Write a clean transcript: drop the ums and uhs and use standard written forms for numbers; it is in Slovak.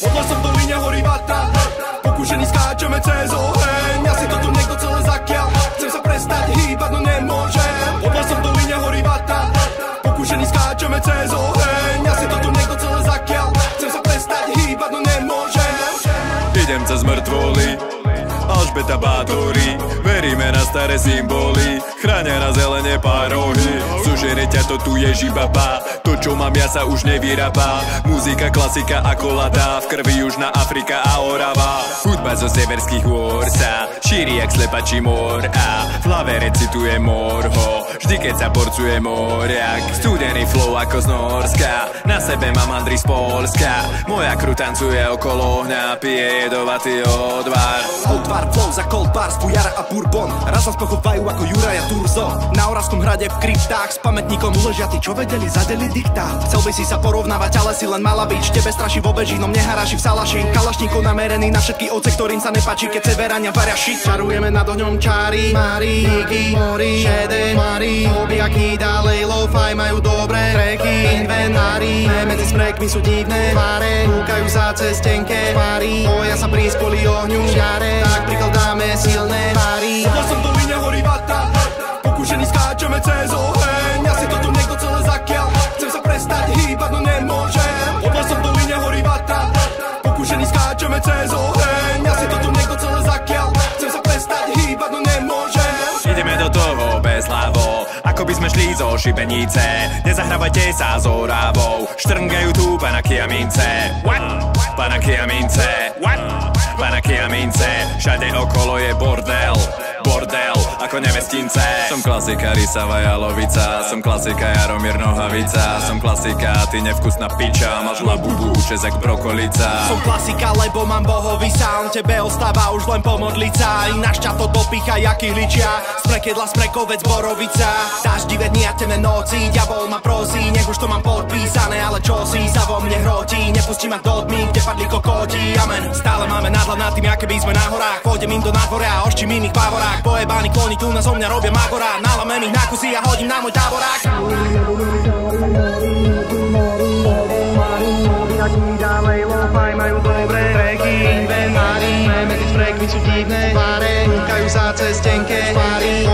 Od lesom v doline horí vatra, pokúšení skáčeme cez oheň. Ja si to tu niekto celé zakial, chcem sa prestať hýbať, no nemôžem. Od lesom v doline horí vatra, pokúšení skáčeme cez oheň. Ja si to tu niekto celé zakial, chcem sa prestať hýbať, no nemôžem. Idem cez mŕtvoly, Alžbeta Bátory, veríme na staré symboly, chránia na zelene pár rohy. Zožere ťa to tu je žibaba, to čo mám ja sa už nevyrába. Muzika, klasika ako ladá, v krvi Južná Afrika a Orava. Hudba zo severských hôr sa šíri jak slepačí mor a v hlave recituje morho, vždy keď sa porcuje moriak. Studený flow ako z Norska, na sebe mám Andri z Polska. Moja kru tancuje okolo ohňa, pije jedovatý odvar. Odvar flow za cold bars, fujara a bourbon. Raz nás pochovajú ako Juraja Turzo. Na Oravskom hrade v kryptách s pamätníkom uležia tí, čo vedeli, zadeli diktát. Chcel by si sa porovnávať, ale si len mala byť. Tebe straší vo bežínom, neharaši v salaši. Kalašníkov namerený na všetky ovce, ktorým sa nepáči, keď severania varia shit. Čarujeme nad ohňom čári, Mari, Niki, Mori, Šede, Mari. Obiaky ďalej, lo-fi majú dobré tracky. Inventári, medzi smrekmi sú divné tváre. Kúkajú sa cez tenké páry, boja sa prísť kvôli ohňu žiare. Tak prikladáme silné páry. Od lesom v doline horí vatra, pokúšení skáčeme cez oheň. Ja si to tu niekto celé zakial, chcem sa prestať hýbať, no nemôžem. Od lesom v doline horí vatra, pokúšení skáčeme cez oheň. Ja si to tu niekto celé zakial, chcem sa prestať hýbať, no nemôžem. Ideme do toho bezhlavo, ako by sme šli zo šibenice. Nezahrávajte sa s Oravou, štrngajú tu panaky a mince. What? Panaky a mince. What? Panaky a mince. Všade okolo je bordel, bordel ako nevestince. Som klasika Rysava Jalovica, som klasika Jaromír Nohavica. Som klasika a ty nevkusná piča, máš labubu účes jak brokolica. Som klasika, lebo mám bohový sound, tebe ostáva už len pomodliť sa. Ináč ťa to dopícha jak ihličia, sprekedla sprekovec borovica. Daždivé dni a temné noci, diabol ma prosí, nech už to mám podpísané, ale čo si sa vo mne hrotí. Nepustí ma do tmy, kde padli kokoti, amen. Stále máme nadhľad nad tým, aké by sme na horách. Pôjdem im do nadvoria a oštím iných pávorách. Pojebáni kloni tu na zo mňa robia magora, nalamem ich na kusy a hodím na môj táborák. Obiaky ďalej, lo-fi majú dobré tracky. Inventári, medzi sprekmi sú divné tváre, kúkajú sa cez tenké páry.